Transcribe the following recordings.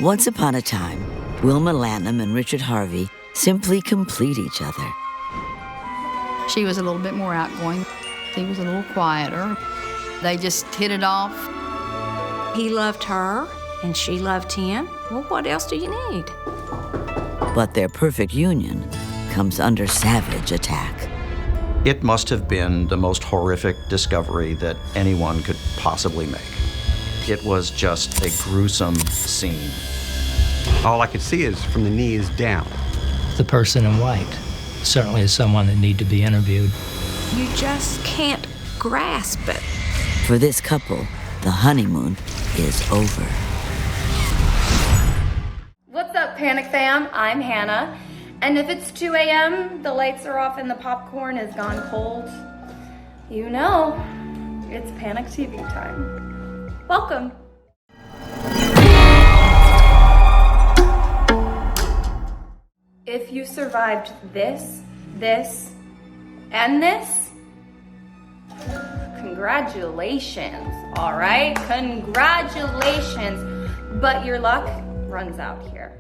Once upon a time, Wilma Lanham and Richard Harvey simply complete each other. She was a little bit more outgoing. He was a little quieter. They just hit it off. He loved her, and she loved him. Well, what else do you need? But their perfect union comes under savage attack. It must have been the most horrific discovery that anyone could possibly make. It was just a gruesome scene. All I could see is from the knees down. The person in white certainly is someone that needs to be interviewed. You just can't grasp it. For this couple, the honeymoon is over. What's up, Panic Fam? I'm Hannah. And if it's 2 a.m., the lights are off and the popcorn has gone cold, you know, it's Panic TV time. Welcome. If you survived this, and this, congratulations, all right? Congratulations. But your luck runs out here.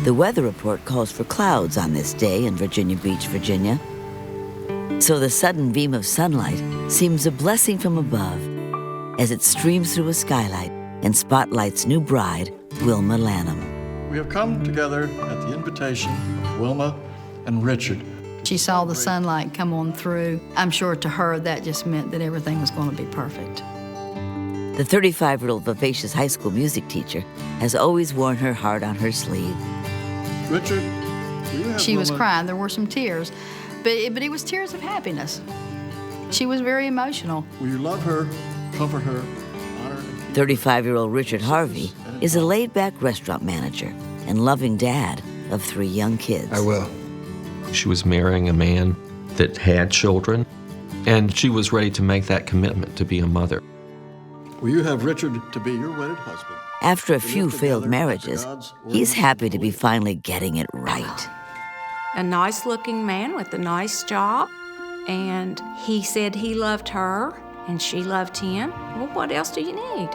The weather report calls for clouds on this day in Virginia Beach, Virginia. So the sudden beam of sunlight seems a blessing from above as it streams through a skylight and spotlights new bride, Wilma Lanham. We have come together at the invitation of Wilma and Richard. She saw the sunlight come on through. I'm sure to her that just meant that everything was going to be perfect. The 35-year-old vivacious high school music teacher has always worn her heart on her sleeve. Richard, will you have She was Wilma? crying. There were some tears, but it was tears of happiness. She was very emotional. Will you love her, comfort her, honor and keep 35-year-old Richard Harvey is a laid-back restaurant manager and loving dad of 3 young kids. I will. She was marrying a man that had children, and she was ready to make that commitment to be a mother. Will you have Richard to be your wedded husband? After a few failed marriages, he's happy to be finally getting it right. A nice-looking man with a nice job, and he said he loved her, and she loved him. Well, what else do you need?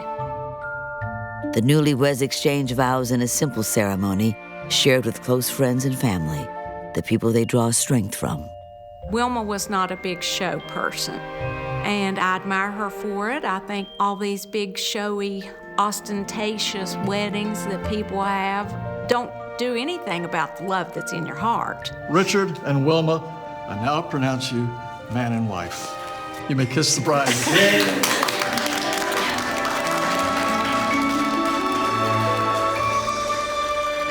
The newlyweds exchange vows in a simple ceremony shared with close friends and family, the people they draw strength from. Wilma was not a big show person, and I admire her for it. I think all these big, showy, ostentatious weddings that people have don't do anything about the love that's in your heart. Richard and Wilma, I now pronounce you man and wife. You may kiss the bride. Hey,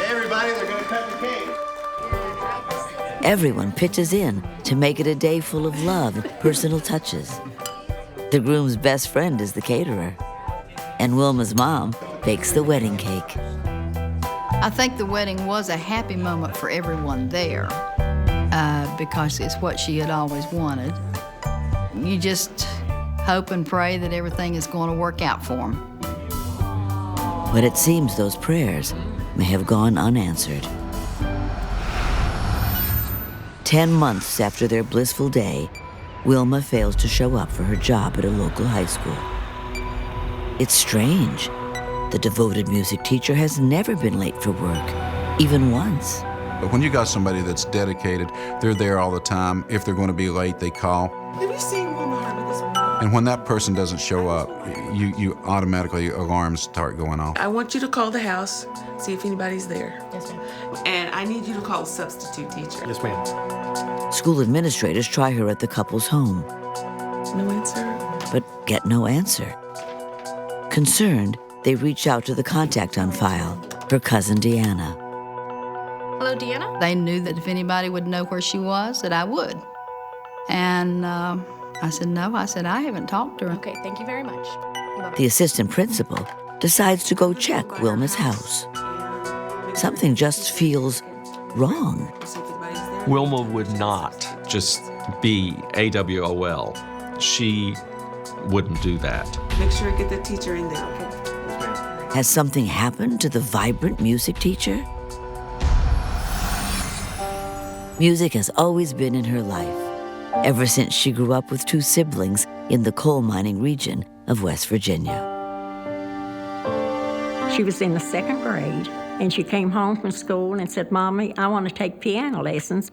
everybody, they're going to cut the cake. Everyone pitches in to make it a day full of love and personal touches. The groom's best friend is the caterer, and Wilma's mom bakes the wedding cake. I think the wedding was a happy moment for everyone there because it's what she had always wanted. You just hope and pray that everything is going to work out for them. But it seems those prayers may have gone unanswered. 10 months after their blissful day, Wilma fails to show up for her job at a local high school. It's strange. The devoted music teacher has never been late for work, even once. But when you got somebody that's dedicated, they're there all the time. If they're going to be late, they call. Have you seen Wilma Harvey this morning? And when that person doesn't show up, you automatically, alarms start going off. I want you to call the house, see if anybody's there. Yes, ma'am. And I need you to call a substitute teacher. Yes, ma'am. School administrators try her at the couple's home, No answer? but get no answer. Concerned, they reach out to the contact on file, her cousin Deanna. Hello, Deanna? They knew that if anybody would know where she was, that I would. And I said, no. I said, I haven't talked to her. Okay, thank you very much. Bye-bye. The assistant principal decides to go check Wilma's house. Something just feels wrong. See if anybody's there. Wilma would not just be AWOL. She wouldn't do that. Make sure you get the teacher in there, okay? Has something happened to the vibrant music teacher? Music has always been in her life, ever since she grew up with two siblings in the coal mining region of West Virginia. She was in the 2nd grade, and she came home from school and said, "Mommy, I want to take piano lessons."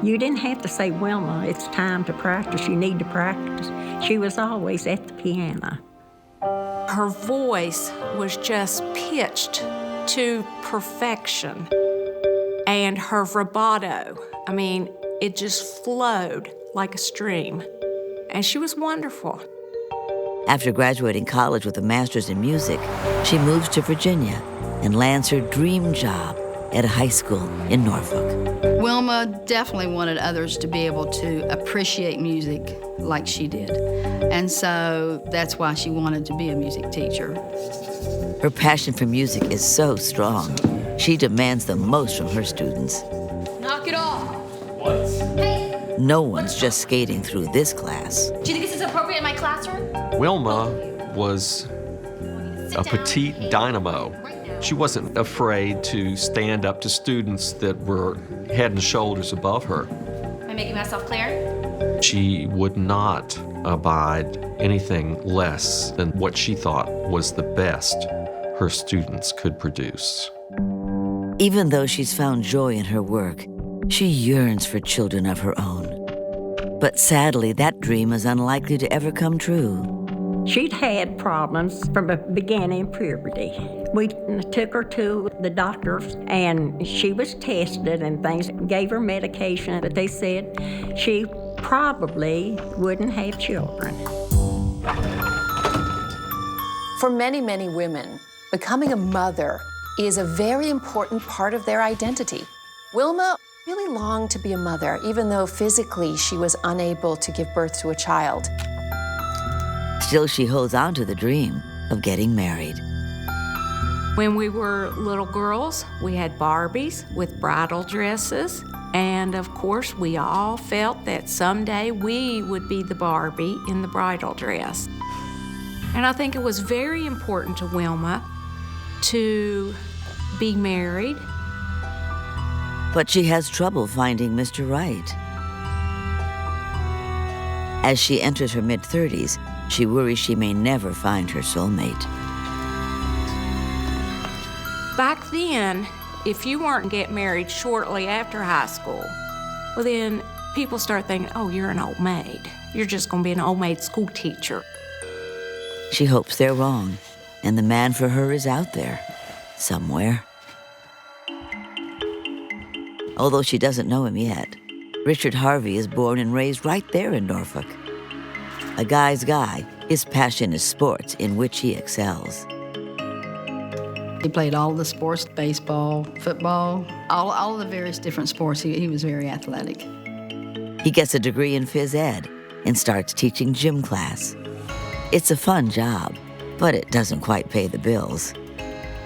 You didn't have to say, "Wilma, it's time to practice. You need to practice." She was always at the piano. Her voice was just pitched to perfection. And her vibrato, I mean, it just flowed like a stream. And she was wonderful. After graduating college with a master's in music, she moves to Virginia and lands her dream job at a high school in Norfolk. Wilma definitely wanted others to be able to appreciate music like she did. And so that's why she wanted to be a music teacher. Her passion for music is so strong, she demands the most from her students. Knock it off. What? Hey, No one's just skating through this class. do you think this is appropriate in my classroom? Wilma was a petite dynamo. She wasn't afraid to stand up to students that were head and shoulders above her. Am I making myself clear? She would not abide anything less than what she thought was the best her students could produce. Even though she's found joy in her work, she yearns for children of her own. But sadly, that dream is unlikely to ever come true. She'd had problems from the beginning of puberty. We took her to the doctors, and she was tested and things, gave her medication, but they said she probably wouldn't have children. For many, many women, becoming a mother is a very important part of their identity. Wilma really longed to be a mother, even though physically she was unable to give birth to a child. Still, she holds on to the dream of getting married. When we were little girls, we had Barbies with bridal dresses. And of course, we all felt that someday we would be the Barbie in the bridal dress. And I think it was very important to Wilma to be married. But she has trouble finding Mr. Right. As she enters her mid-30s, she worries she may never find her soulmate. Back then, if you weren't get married shortly after high school, well then people start thinking, oh, you're an old maid. You're just gonna be an old maid school teacher. She hopes they're wrong, and the man for her is out there, somewhere. Although she doesn't know him yet, Richard Harvey is born and raised right there in Norfolk. A guy's guy, his passion is sports, in which he excels. He played all the sports, baseball, football, all of the various different sports. He was very athletic. He gets a degree in phys ed and starts teaching gym class. It's a fun job, but it doesn't quite pay the bills.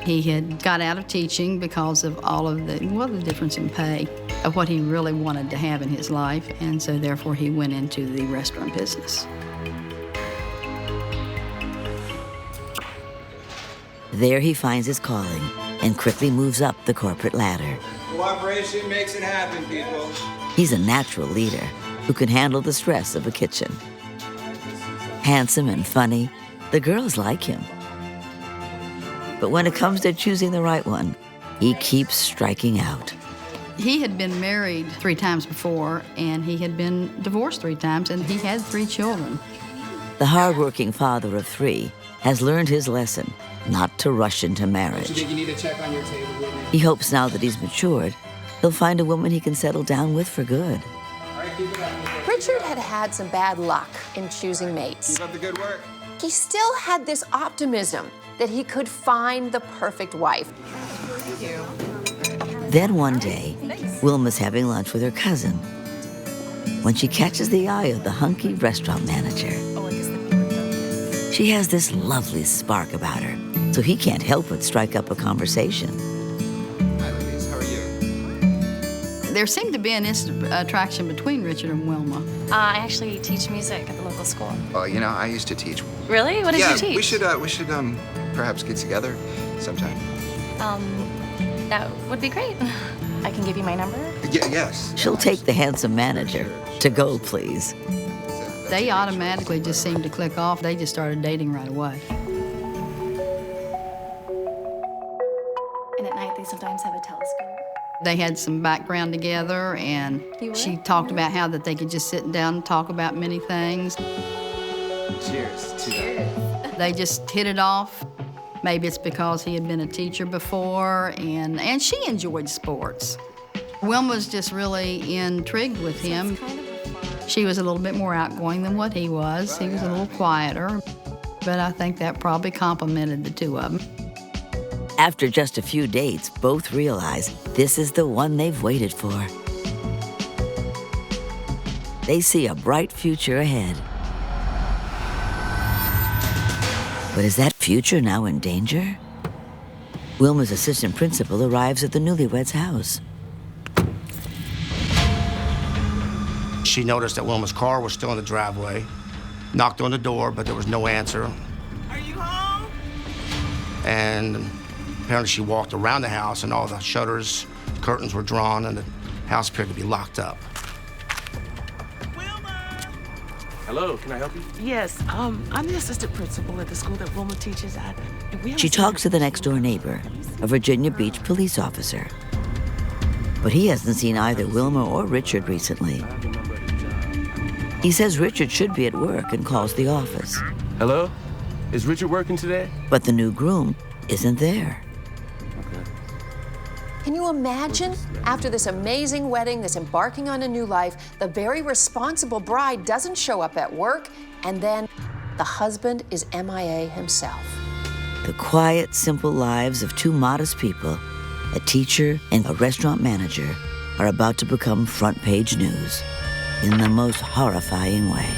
He had got out of teaching because of all of the difference in pay of what he really wanted to have in his life, and so therefore he went into the restaurant business. There he finds his calling and quickly moves up the corporate ladder. Cooperation makes it happen, people. He's a natural leader who can handle the stress of a kitchen. Handsome and funny, the girls like him. But when it comes to choosing the right one, he keeps striking out. He had been married 3 times before, and he had been divorced 3 times, and he had 3 children. The hardworking father of 3 has learned his lesson not to rush into marriage. You think you need to check on your table, Whitney? He hopes now that he's matured, he'll find a woman he can settle down with for good. All right, keep it up. Richard had had some bad luck in choosing mates. Keep up the good work. He still had this optimism that he could find the perfect wife. Then one day, Wilma's having lunch with her cousin when she catches the eye of the hunky restaurant manager. She has this lovely spark about her, so he can't help but strike up a conversation. Hi, ladies. How are you? There seemed to be an instant attraction between Richard and Wilma. I actually teach music at the local school. Well, you know, I used to teach. Really? What did you teach? Yeah, we should perhaps get together sometime. That would be great. I can give you my number. Yes. She'll take the handsome manager. To go, please. They automatically just seemed to click off. They just started dating right away. And at night, they sometimes have a telescope. They had some background together, and she talked about how that they could just sit down and talk about many things. Cheers. Cheers. They just hit it off. Maybe it's because he had been a teacher before, and she enjoyed sports. Wilma was just really intrigued with him. She was a little bit more outgoing than what he was. He was a little quieter, but I think that probably complimented the two of them. After just a few dates, both realize this is the one they've waited for. They see a bright future ahead. But is that future now in danger? Wilma's assistant principal arrives at the newlyweds' house. She noticed that Wilma's car was still in the driveway, knocked on the door, but there was no answer. Are you home? And apparently she walked around the house and all the shutters, curtains were drawn, and the house appeared to be locked up. Hello, can I help you? Yes, I'm the assistant principal at the school that Wilma teaches at. She talks to the next-door neighbor, a Virginia Beach police officer. But he hasn't seen either Wilma or Richard recently. He says Richard should be at work and calls the office. Hello? Is Richard working today? But the new groom isn't there. Can you imagine? After this amazing wedding, this embarking on a new life, the very responsible bride doesn't show up at work, and then the husband is MIA himself. The quiet, simple lives of two modest people, a teacher and a restaurant manager, are about to become front-page news in the most horrifying way.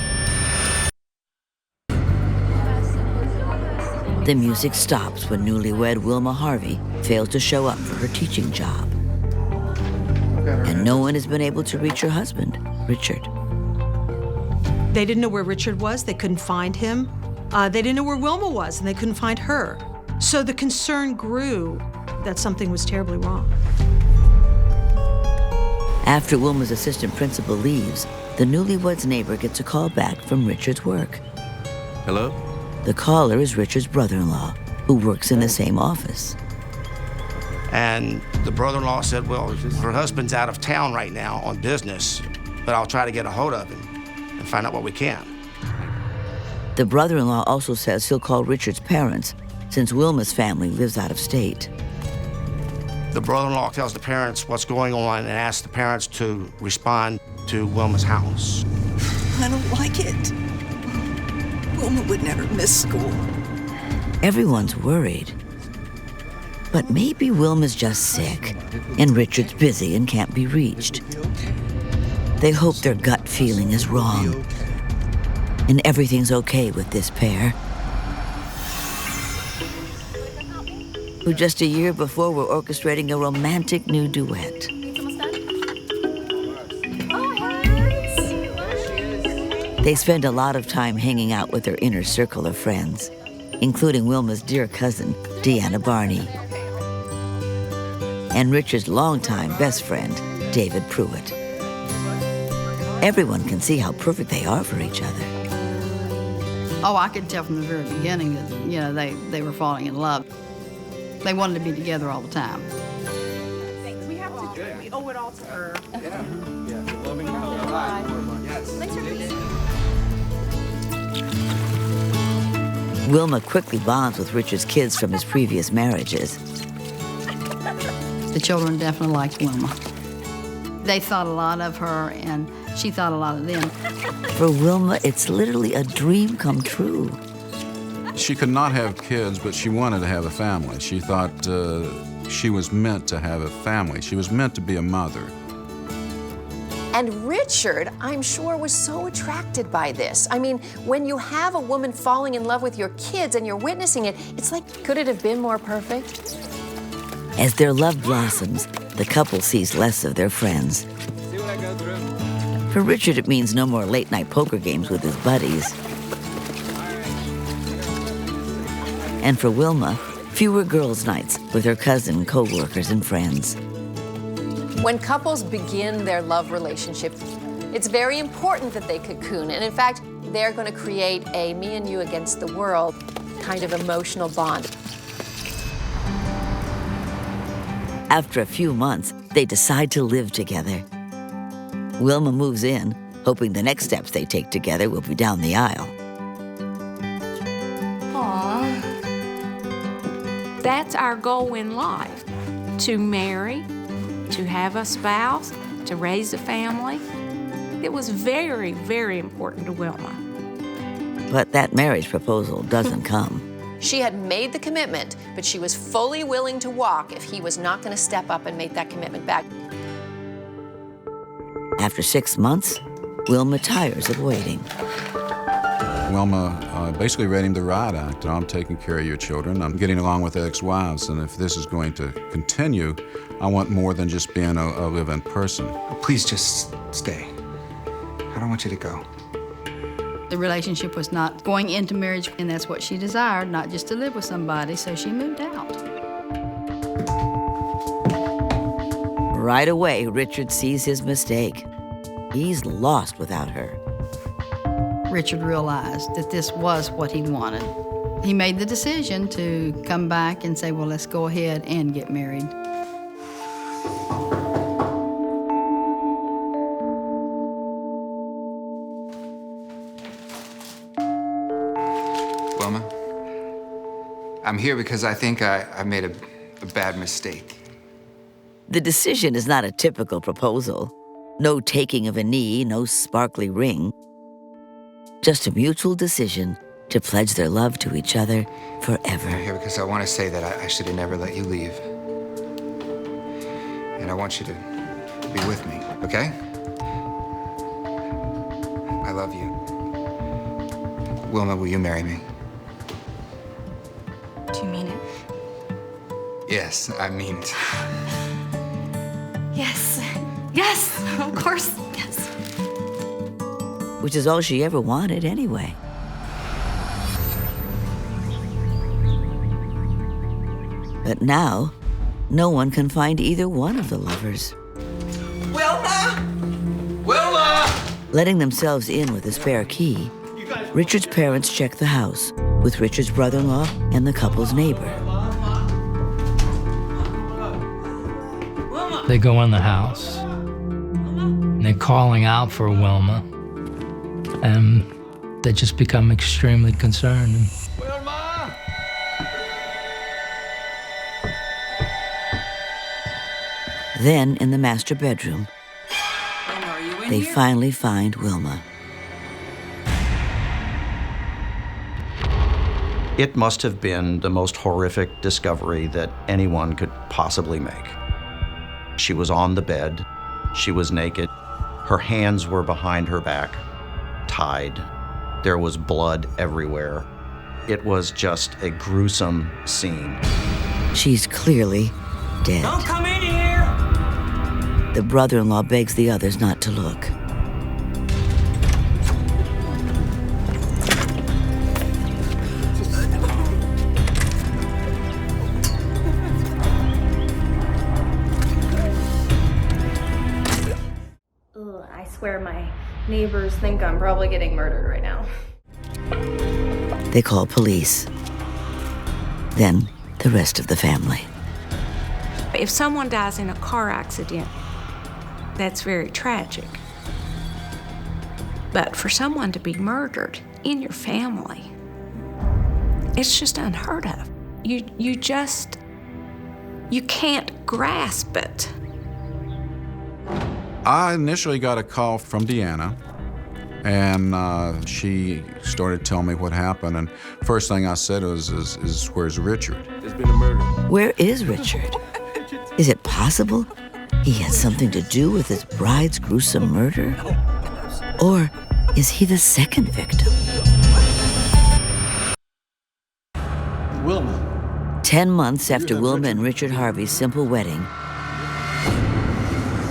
The music stops when newlywed Wilma Harvey fails to show up for her teaching job. And no one has been able to reach her husband, Richard. They didn't know where Richard was. They couldn't find him. They didn't know where Wilma was, and they couldn't find her. So the concern grew that something was terribly wrong. After Wilma's assistant principal leaves, the newlyweds' neighbor gets a call back from Richard's work. Hello? The caller is Richard's brother-in-law, who works in the same office. And the brother-in-law said, well, her husband's out of town right now on business, but I'll try to get a hold of him and find out what we can. The brother-in-law also says he'll call Richard's parents, since Wilma's family lives out of state. The brother-in-law tells the parents what's going on and asks the parents to respond to Wilma's house. I don't like it. Wilma would never miss school. Everyone's worried. But maybe Wilma's just sick, and Richard's busy and can't be reached. They hope their gut feeling is wrong, and everything's okay with this pair, who just a year before were orchestrating a romantic new duet. They spend a lot of time hanging out with their inner circle of friends, including Wilma's dear cousin, Deanna Barney, and Richard's longtime best friend, David Pruitt. Everyone can see how perfect they are for each other. Oh, I could tell from the very beginning that, you know, they were falling in love. They wanted to be together all the time. We have to we owe it all to her. Wilma quickly bonds with Richard's kids from his previous marriages. The children definitely liked Wilma. They thought a lot of her, and she thought a lot of them. For Wilma, it's literally a dream come true. She could not have kids, but she wanted to have a family. She thought she was meant to have a family. She was meant to be a mother. And Richard, I'm sure, was so attracted by this. I mean, when you have a woman falling in love with your kids and you're witnessing it, it's like, could it have been more perfect? As their love blossoms, the couple sees less of their friends. For Richard, it means no more late-night poker games with his buddies. And for Wilma, fewer girls' nights with her cousin, co-workers, and friends. When couples begin their love relationship, it's very important that they cocoon. And in fact, they're going to create a me and you against the world kind of emotional bond. After a few months, they decide to live together. Wilma moves in, hoping the next steps they take together will be down the aisle. Aww. That's our goal in life, to marry, to have a spouse, to raise a family. It was very, very important to Wilma. But that marriage proposal doesn't come. She had made the commitment, but she was fully willing to walk if he was not going to step up and make that commitment back. After 6 months, Wilma tires of waiting. Wilma basically read him the riot act. I'm taking care of your children. I'm getting along with ex-wives, and if this is going to continue, I want more than just being a live-in person. Please just stay. I don't want you to go. The relationship was not going into marriage, and that's what she desired, not just to live with somebody, so she moved out. Right away, Richard sees his mistake. He's lost without her. Richard realized that this was what he wanted. He made the decision to come back and say, well, let's go ahead and get married. Wilma, I'm here because I think I made a bad mistake. The decision is not a typical proposal. No taking of a knee, no sparkly ring. Just a mutual decision to pledge their love to each other forever. I'm here because I want to say that I should have never let you leave. And I want you to be with me, okay? I love you. Wilma, will you marry me? Do you mean it? Yes, I mean it. Yes. Yes, of course, yes. Which is all she ever wanted anyway. But now, no one can find either one of the lovers. Wilma! Wilma! Letting themselves in with a spare key, Richard's parents check the house with Richard's brother-in-law and the couple's neighbor. They go in the house, and they're calling out for Wilma, and they just become extremely concerned. Wilma! Then, in the master bedroom, they finally find Wilma. It must have been the most horrific discovery that anyone could possibly make. She was on the bed. She was naked. Her hands were behind her back, tied. There was blood everywhere. It was just a gruesome scene. She's clearly dead. Don't come in here! The brother-in-law begs the others not to look. I swear my neighbors think I'm probably getting murdered right now. They call police. Then the rest of the family. If someone dies in a car accident, that's very tragic. But for someone to be murdered in your family, it's just unheard of. You can't grasp it. I initially got a call from Deanna, and she started telling me what happened. And first thing I said was, is where's Richard? There's been a murder. Where is Richard? Is it possible he had something to do with his bride's gruesome murder? Or is he the second victim? Wilma. 10 months after Wilma and Richard Harvey's simple wedding,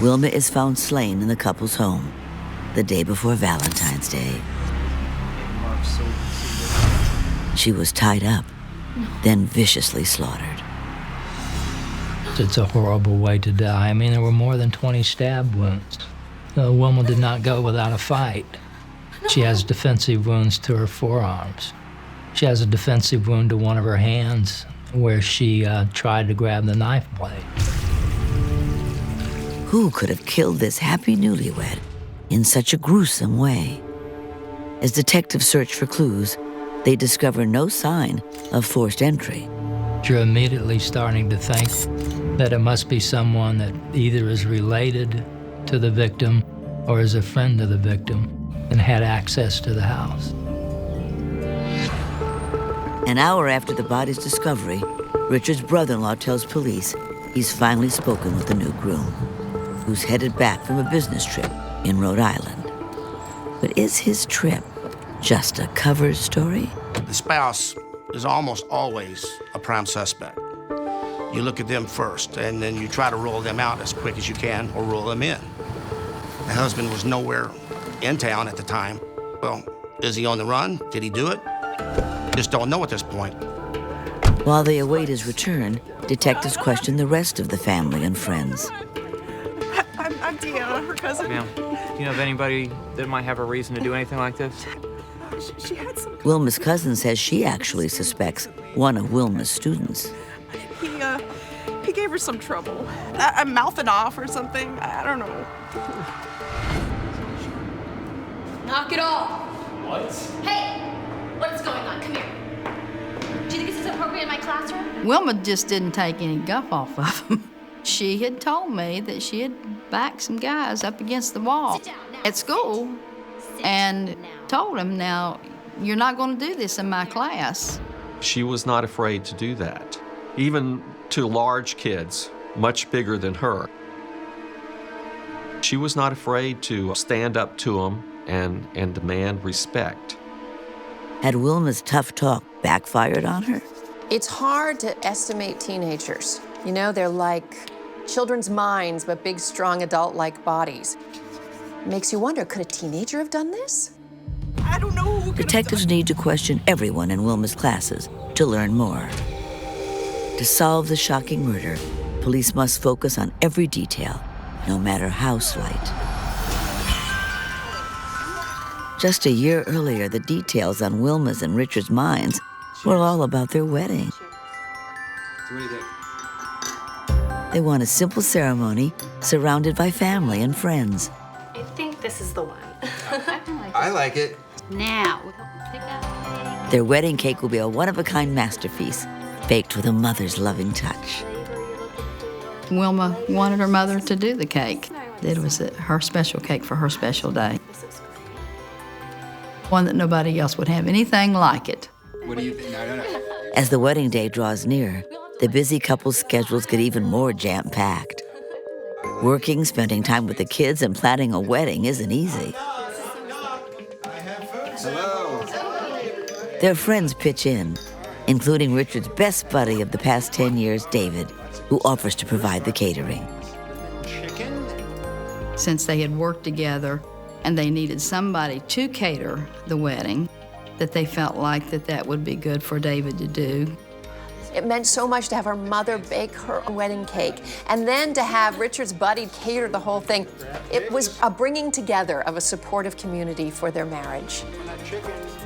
Wilma is found slain in the couple's home the day before Valentine's Day. She was tied up, then viciously slaughtered. It's a horrible way to die. I mean, there were more than 20 stab wounds. Wilma did not go without a fight. She has defensive wounds to her forearms. She has a defensive wound to one of her hands where she tried to grab the knife blade. Who could have killed this happy newlywed in such a gruesome way? As detectives search for clues, they discover no sign of forced entry. You're immediately starting to think that it must be someone that either is related to the victim or is a friend of the victim and had access to the house. An hour after the body's discovery, Richard's brother-in-law tells police he's finally spoken with the new groom, who's headed back from a business trip in Rhode Island. But is his trip just a cover story? The spouse is almost always a prime suspect. You look at them first, and then you try to roll them out as quick as you can or roll them in. The husband was nowhere in town at the time. Well, is he on the run? Did he do it? Just don't know at this point. While they await his return, detectives question the rest of the family and friends. I'm Deanna, her cousin. Ma'am, do you know of anybody that might have a reason to do anything like this? She had some... Wilma's cousin says she actually suspects one of Wilma's students. He gave her some trouble. I'm mouthing off or something. I don't know. Knock it off. What? Hey, what is going on? Come here. Do you think this is appropriate in my classroom? Wilma just didn't take any guff off of him. She had told me that she had backed some guys up against the wall at school and told him, now, you're not going to do this in my class. She was not afraid to do that, even to large kids, much bigger than her. She was not afraid to stand up to them and demand respect. Had Wilma's tough talk backfired on her? It's hard to estimate teenagers. You know, they're like children's minds, but big, strong, adult-like bodies. Makes you wonder, could a teenager have done this? I don't know who could Detectives need to question everyone in Wilma's classes to learn more. To solve the shocking murder, police must focus on every detail, no matter how slight. Just a year earlier, the details on Wilma's and Richard's minds were all about their wedding. So what do you think? They want a simple ceremony surrounded by family and friends. I think this is the one. I like it. Now. Their wedding cake will be a one-of-a-kind masterpiece, baked with a mother's loving touch. Wilma wanted her mother to do the cake. It was her special cake for her special day. One that nobody else would have anything like it. What do you think? No. As the wedding day draws near, the busy couple's schedules get even more jam-packed. Working, spending time with the kids, and planning a wedding isn't easy. Hello. Their friends pitch in, including Richard's best buddy of the past 10 years, David, who offers to provide the catering. Since they had worked together and they needed somebody to cater the wedding, that they felt like that would be good for David to do. It meant so much to have her mother bake her wedding cake and then to have Richard's buddy cater the whole thing. It was a bringing together of a supportive community for their marriage.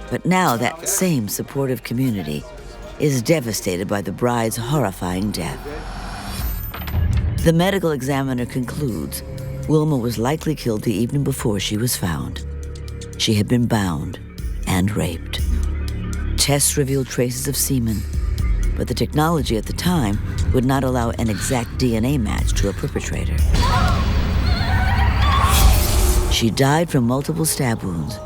But now that same supportive community is devastated by the bride's horrifying death. The medical examiner concludes Wilma was likely killed the evening before she was found. She had been bound and raped. Tests revealed traces of semen, but the technology at the time would not allow an exact DNA match to a perpetrator. She died from multiple stab wounds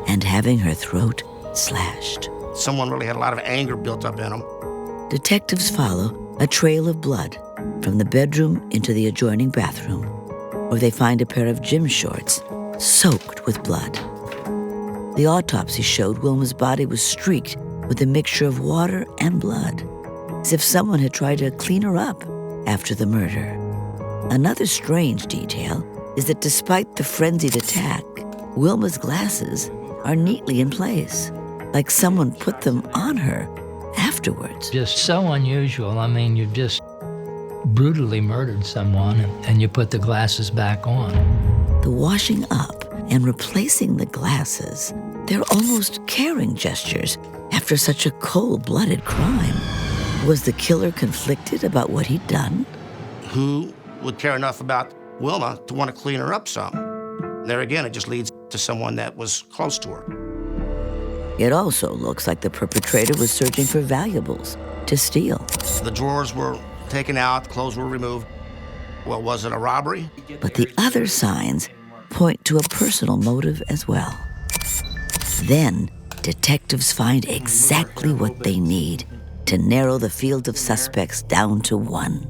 and having her throat slashed. Someone really had a lot of anger built up in them. Detectives follow a trail of blood from the bedroom into the adjoining bathroom, where they find a pair of gym shorts soaked with blood. The autopsy showed Wilma's body was streaked with a mixture of water and blood, as if someone had tried to clean her up after the murder. Another strange detail is that despite the frenzied attack, Wilma's glasses are neatly in place, like someone put them on her afterwards. Just so unusual. I mean, you've just brutally murdered someone and you put the glasses back on. The washing up and replacing the glasses, they're almost caring gestures after such a cold-blooded crime. Was the killer conflicted about what he'd done? Who would care enough about Wilma to want to clean her up some? There again, it just leads to someone that was close to her. It also looks like the perpetrator was searching for valuables to steal. The drawers were taken out, clothes were removed. Well, was it a robbery? But the other signs point to a personal motive as well. Then, detectives find exactly what they need to narrow the field of suspects down to one: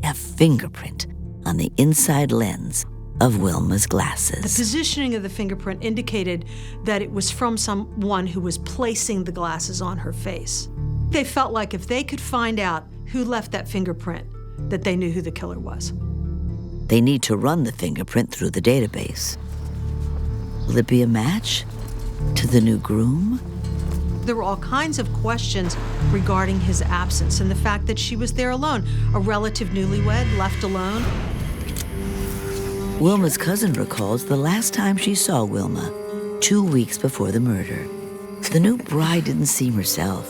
a fingerprint on the inside lens of Wilma's glasses. The positioning of the fingerprint indicated that it was from someone who was placing the glasses on her face. They felt like if they could find out who left that fingerprint, that they knew who the killer was. They need to run the fingerprint through the database. Will it be a match to the new groom? There were all kinds of questions regarding his absence and the fact that she was there alone, a relative newlywed left alone. Wilma's cousin recalls the last time she saw Wilma, 2 weeks before the murder. The new bride didn't seem herself,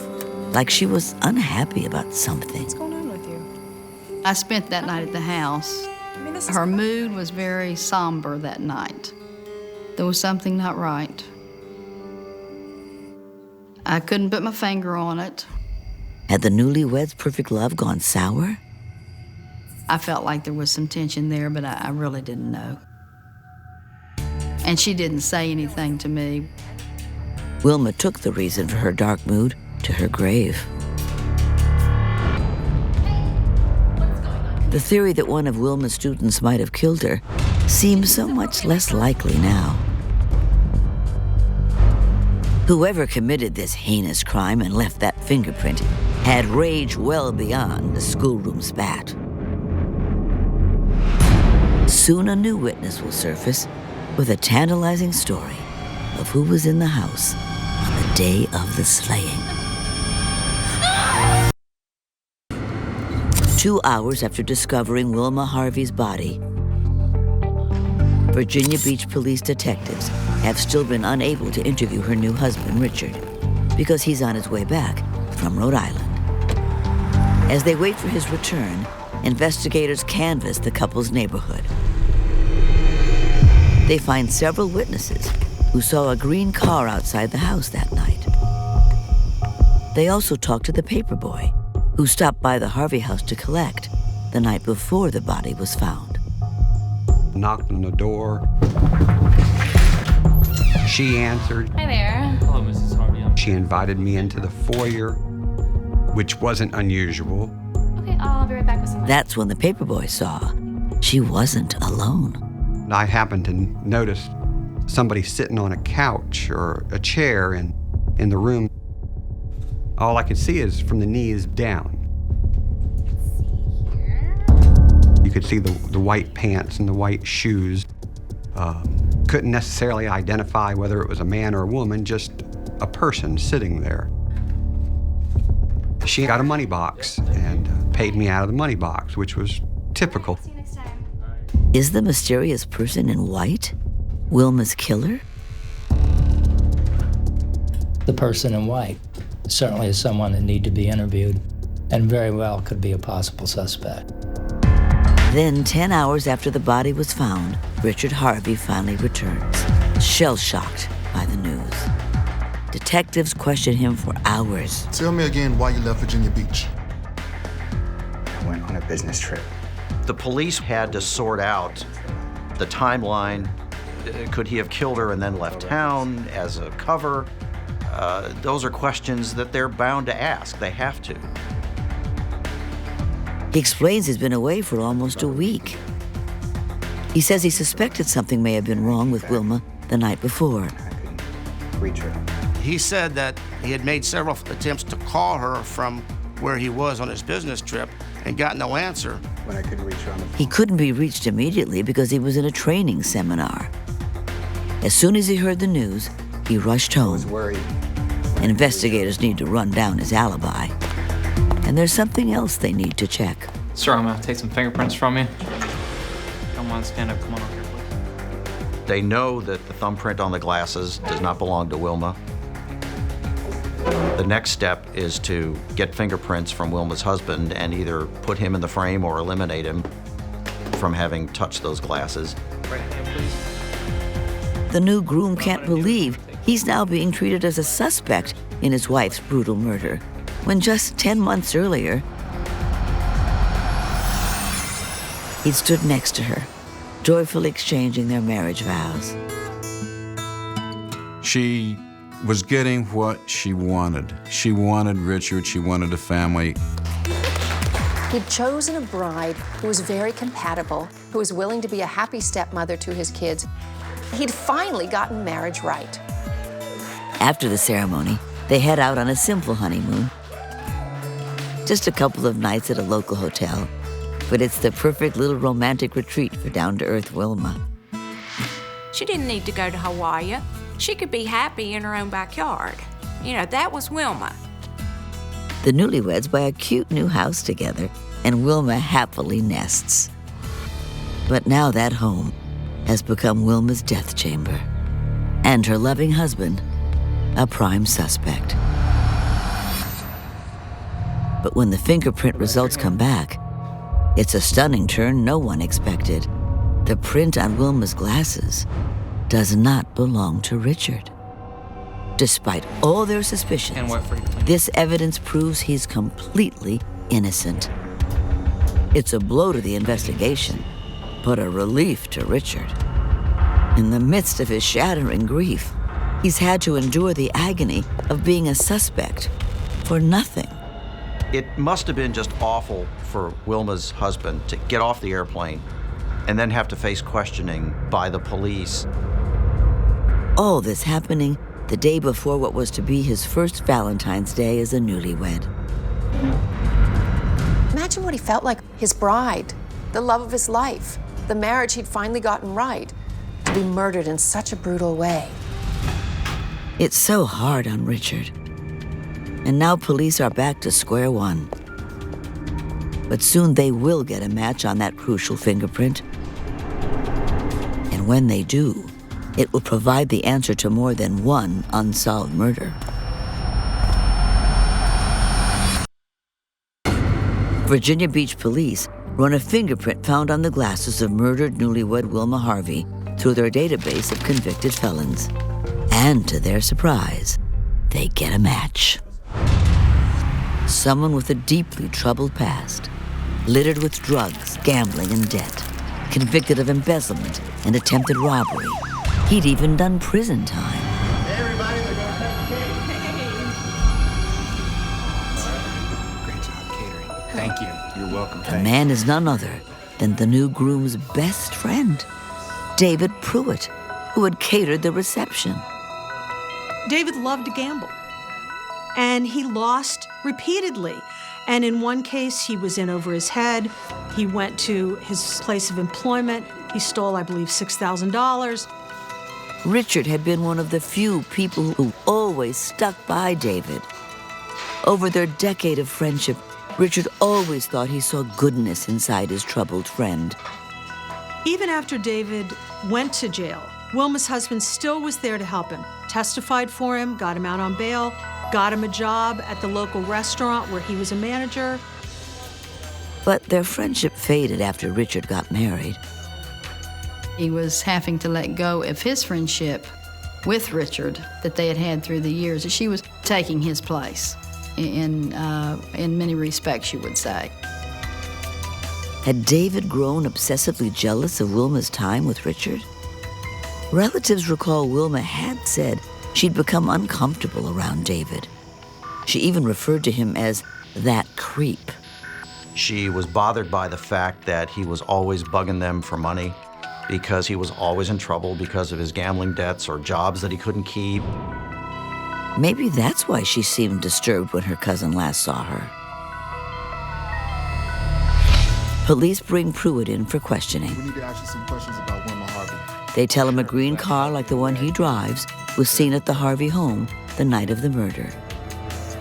like she was unhappy about something. What's going on with you? I spent that night at the house. Her mood was very somber that night. There was something not right. I couldn't put my finger on it. Had the newlyweds' perfect love gone sour? I felt like there was some tension there, but I really didn't know. And she didn't say anything to me. Wilma took the reason for her dark mood to her grave. The theory that one of Wilma's students might have killed her seems so much less likely now. Whoever committed this heinous crime and left that fingerprint had rage well beyond the schoolroom spat. Soon a new witness will surface with a tantalizing story of who was in the house on the day of the slaying. 2 hours after discovering Wilma Harvey's body, Virginia Beach police detectives have still been unable to interview her new husband, Richard, because he's on his way back from Rhode Island. As they wait for his return, investigators canvass the couple's neighborhood. They find several witnesses who saw a green car outside the house that night. They also talk to the paperboy who stopped by the Harvey house to collect the night before the body was found. Knocked on the door. She answered. Hi there. Hello, Mrs. Harvey. She invited me into the foyer, which wasn't unusual. Okay, I'll be right back with someone. That's when the paperboy saw she wasn't alone. I happened to notice somebody sitting on a couch or a chair in the room. All I could see is from the knees down. You could see the white pants and the white shoes. Couldn't necessarily identify whether it was a man or a woman, just a person sitting there. She got a money box and paid me out of the money box, which was typical. Is the mysterious person in white Wilma's killer? The person in white certainly is someone that needs to be interviewed and very well could be a possible suspect. Then, 10 hours after the body was found, Richard Harvey finally returns, shell-shocked by the news. Detectives question him for hours. Tell me again why you left Virginia Beach. I went on a business trip. The police had to sort out the timeline. Could he have killed her and then left town as a cover? Those are questions that they're bound to ask. They have to. He explains he's been away for almost a week. He says he suspected something may have been wrong with Wilma the night before. Reach her. He said that he had made several attempts to call her from where he was on his business trip and got no answer. when I couldn't reach her on the phone. He couldn't be reached immediately because he was in a training seminar. As soon as he heard the news, he rushed home. I was worried. Investigators need to run down his alibi. And there's something else they need to check. Sir, I'm gonna take some fingerprints from you. Don't mind, stand up, come on up here, please. They know that the thumbprint on the glasses does not belong to Wilma. The next step is to get fingerprints from Wilma's husband and either put him in the frame or eliminate him from having touched those glasses. Right hand, please. The new groom can't believe he's now being treated as a suspect in his wife's brutal murder, when just 10 months earlier, he'd stood next to her, joyfully exchanging their marriage vows. She was getting what she wanted. She wanted Richard, she wanted a family. He'd chosen a bride who was very compatible, who was willing to be a happy stepmother to his kids. He'd finally gotten marriage right. After the ceremony, they head out on a simple honeymoon. Just a couple of nights at a local hotel, but it's the perfect little romantic retreat for down-to-earth Wilma. She didn't need to go to Hawaii. She could be happy in her own backyard. You know, that was Wilma. The newlyweds buy a cute new house together, and Wilma happily nests. But now that home has become Wilma's death chamber, and her loving husband, a prime suspect. But when the fingerprint results come back, it's a stunning turn no one expected. The print on Wilma's glasses does not belong to Richard. Despite all their suspicions, this evidence proves he's completely innocent. It's a blow to the investigation, but a relief to Richard. In the midst of his shattering grief, he's had to endure the agony of being a suspect for nothing. It must have been just awful for Wilma's husband to get off the airplane and then have to face questioning by the police. All this happening the day before what was to be his first Valentine's Day as a newlywed. Imagine what he felt like, his bride, the love of his life, the marriage he'd finally gotten right, to be murdered in such a brutal way. It's so hard on Richard. And now police are back to square one. But soon they will get a match on that crucial fingerprint. And when they do, it will provide the answer to more than one unsolved murder. Virginia Beach police run a fingerprint found on the glasses of murdered newlywed Wilma Harvey through their database of convicted felons. And to their surprise, they get a match. Someone with a deeply troubled past, littered with drugs, gambling, and debt, convicted of embezzlement and attempted robbery. He'd even done prison time. Hey, everybody, they're going to take cake. Great job catering. Thank you. You're welcome. The man is none other than the new groom's best friend, David Pruitt, who had catered the reception. David loved to gamble, and he lost repeatedly. And in one case, he was in over his head. He went to his place of employment. He stole, I believe, $6,000. Richard had been one of the few people who always stuck by David. Over their decade of friendship, Richard always thought he saw goodness inside his troubled friend. Even after David went to jail, Wilma's husband still was there to help him, testified for him, got him out on bail, got him a job at the local restaurant where he was a manager. But their friendship faded after Richard got married. He was having to let go of his friendship with Richard that they had had through the years. She was taking his place in many respects, you would say. Had David grown obsessively jealous of Wilma's time with Richard? Relatives recall Wilma had said she'd become uncomfortable around David. She even referred to him as that creep. She was bothered by the fact that he was always bugging them for money because he was always in trouble because of his gambling debts or jobs that he couldn't keep. Maybe that's why she seemed disturbed when her cousin last saw her. Police bring Pruitt in for questioning. We need to ask you some questions about Wilma Harvey. They tell him a green car like the one he drives was seen at the Harvey home the night of the murder.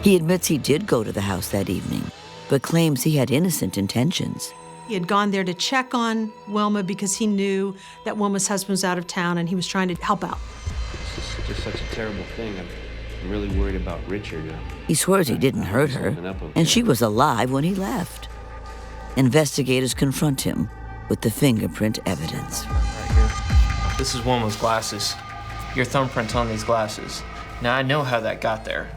He admits he did go to the house that evening, but claims he had innocent intentions. He had gone there to check on Wilma because he knew that Wilma's husband was out of town and he was trying to help out. It's just such a terrible thing. I'm really worried about Richard. He swears he didn't hurt her, and she was alive when he left. Investigators confront him with the fingerprint evidence. Right here. This is Wilma's glasses. Your thumbprint's on these glasses. Now I know how that got there.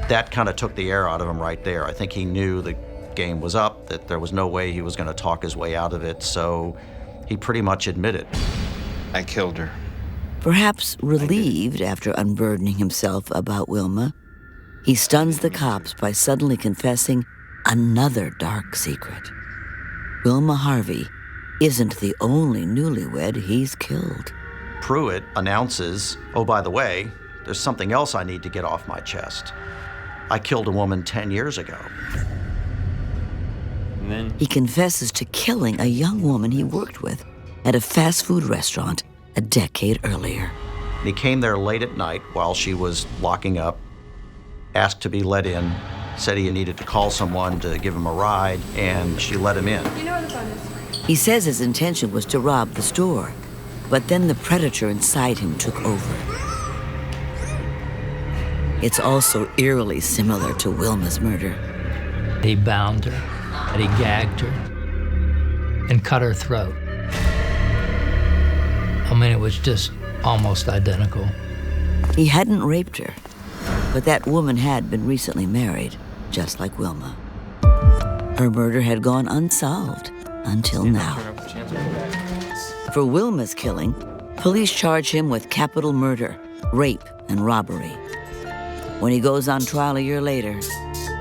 That kind of took the air out of him right there. I think he knew the game was up, that there was no way he was going to talk his way out of it, so he pretty much admitted. I killed her. Perhaps relieved after unburdening himself about Wilma, he stuns the cops by suddenly confessing another dark secret. Wilma Harvey isn't the only newlywed he's killed. Pruitt announces, oh, by the way, there's something else I need to get off my chest. I killed a woman 10 years ago. And then he confesses to killing a young woman he worked with at a fast food restaurant a decade earlier. He came there late at night while she was locking up, asked to be let in, said he needed to call someone to give him a ride, and she let him in. You know where the phone is? He says his intention was to rob the store, but then the predator inside him took over. It's also eerily similar to Wilma's murder. He bound her, and he gagged her, and cut her throat. I mean, it was just almost identical. He hadn't raped her, but that woman had been recently married, just like Wilma. Her murder had gone unsolved until now. For Wilma's killing, police charge him with capital murder, rape, and robbery. When he goes on trial a year later,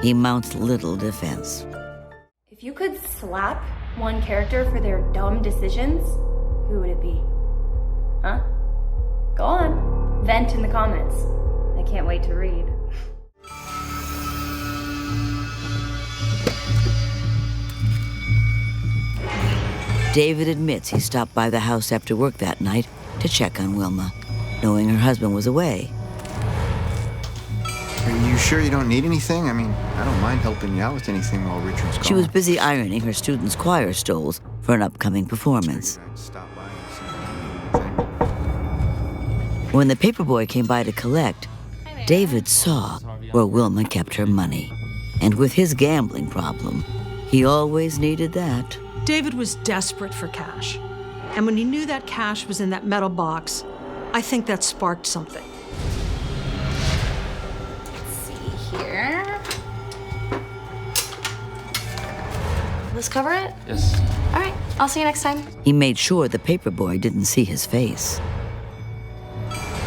he mounts little defense. If you could slap one character for their dumb decisions, who would it be? Huh? Go on. Vent in the comments. I can't wait to read. David admits he stopped by the house after work that night to check on Wilma, knowing her husband was away. Are you sure you don't need anything? I mean, I don't mind helping you out with anything while Richard's gone. She was busy ironing her students' choir stoles for an upcoming performance. When the paperboy came by to collect, David saw where Wilma kept her money. And with his gambling problem, he always needed that. David was desperate for cash. And when he knew that cash was in that metal box, I think that sparked something. Let's see here. Will this cover it? Yes. All right, I'll see you next time. He made sure the paperboy didn't see his face.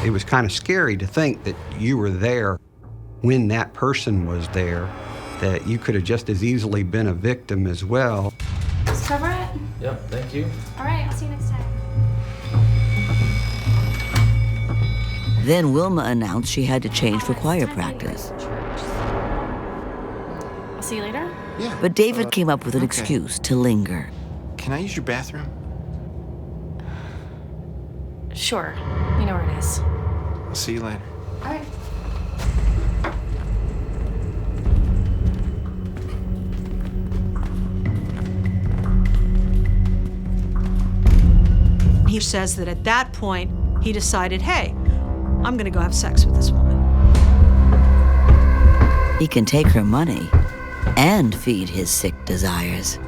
It was kind of scary to think that you were there when that person was there, that you could have just as easily been a victim as well. Just cover it? Yep, thank you. All right, I'll see you next time. Then Wilma announced she had to change for choir practice. I'll see you later. Yeah. But David came up with an okay. excuse to linger. Can I use your bathroom? Sure. You know where it is. I'll see you later. All right. He says that at that point, he decided, hey, I'm gonna go have sex with this woman. He can take her money and feed his sick desires.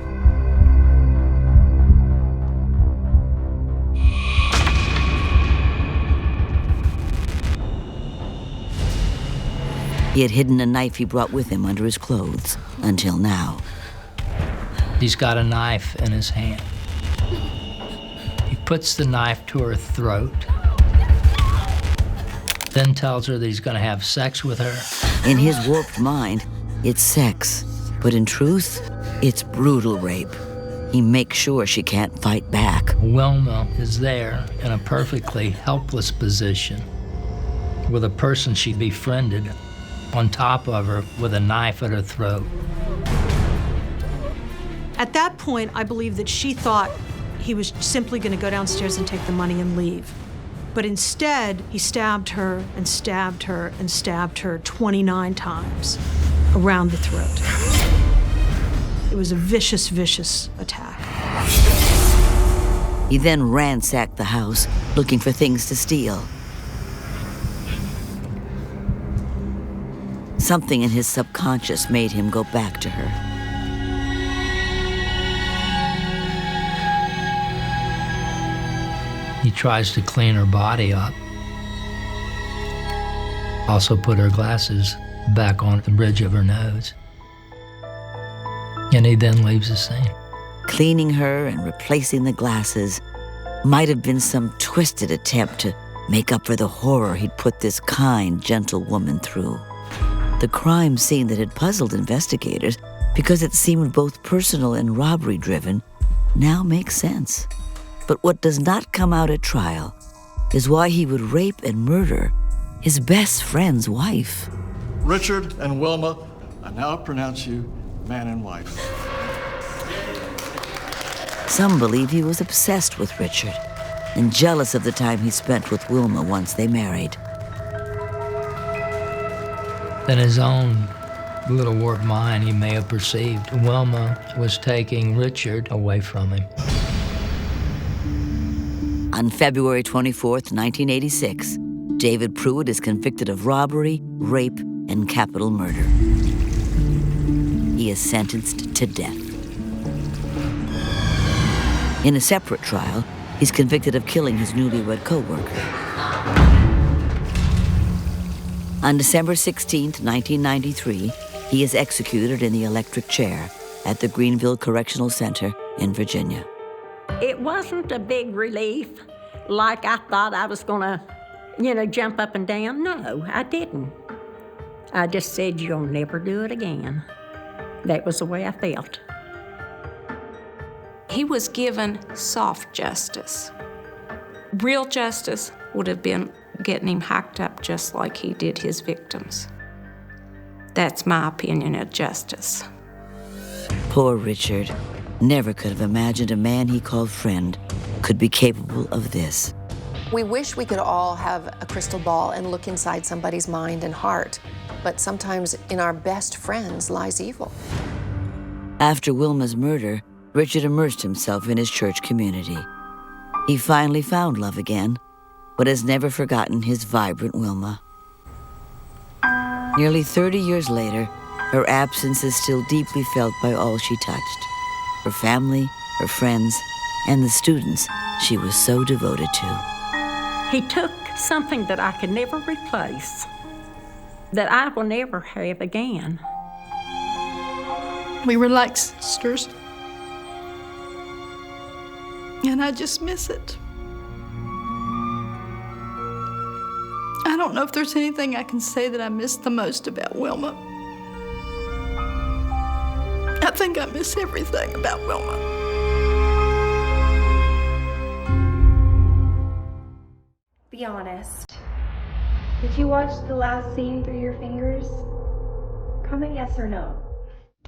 He had hidden a knife he brought with him under his clothes until now. He's got a knife in his hand. He puts the knife to her throat, then tells her that he's gonna have sex with her. In his warped mind, it's sex, but in truth, it's brutal rape. He makes sure she can't fight back. Wilma is there in a perfectly helpless position with a person she befriended on top of her with a knife at her throat. At that point, I believe that she thought he was simply going to go downstairs and take the money and leave. But instead, he stabbed her and stabbed her and stabbed her 29 times around the throat. It was a vicious, vicious attack. He then ransacked the house, looking for things to steal. Something in his subconscious made him go back to her. He tries to clean her body up. Also put her glasses back on the bridge of her nose. And he then leaves the scene. Cleaning her and replacing the glasses might have been some twisted attempt to make up for the horror he'd put this kind, gentle woman through. The crime scene that had puzzled investigators because it seemed both personal and robbery-driven now makes sense. But what does not come out at trial is why he would rape and murder his best friend's wife. Richard and Wilma, I now pronounce you man and wife. Some believe he was obsessed with Richard and jealous of the time he spent with Wilma once they married. In his own little warped mind, he may have perceived Wilma was taking Richard away from him. On February 24th, 1986, David Pruitt is convicted of robbery, rape, and capital murder. He is sentenced to death. In a separate trial, he's convicted of killing his newlywed co-worker. On December 16th, 1993, he is executed in the electric chair at the Greenville Correctional Center in Virginia. It wasn't a big relief, like I thought I was gonna, jump up and down. No, I didn't. I just said, you'll never do it again. That was the way I felt. He was given soft justice. Real justice would have been getting him hacked up just like he did his victims. That's my opinion of justice. Poor Richard never could have imagined a man he called friend could be capable of this. We wish we could all have a crystal ball and look inside somebody's mind and heart, but sometimes in our best friends lies evil. After Wilma's murder, Richard immersed himself in his church community. He finally found love again, but has never forgotten his vibrant Wilma. Nearly 30 years later, her absence is still deeply felt by all she touched. Her family, her friends, and the students she was so devoted to. He took something that I could never replace, that I will never have again. We were like sisters, and I just miss it. I don't know if there's anything I can say that I miss the most about Wilma. I think I miss everything about Wilma. Be honest. Did you watch the last scene through your fingers? Comment yes or no.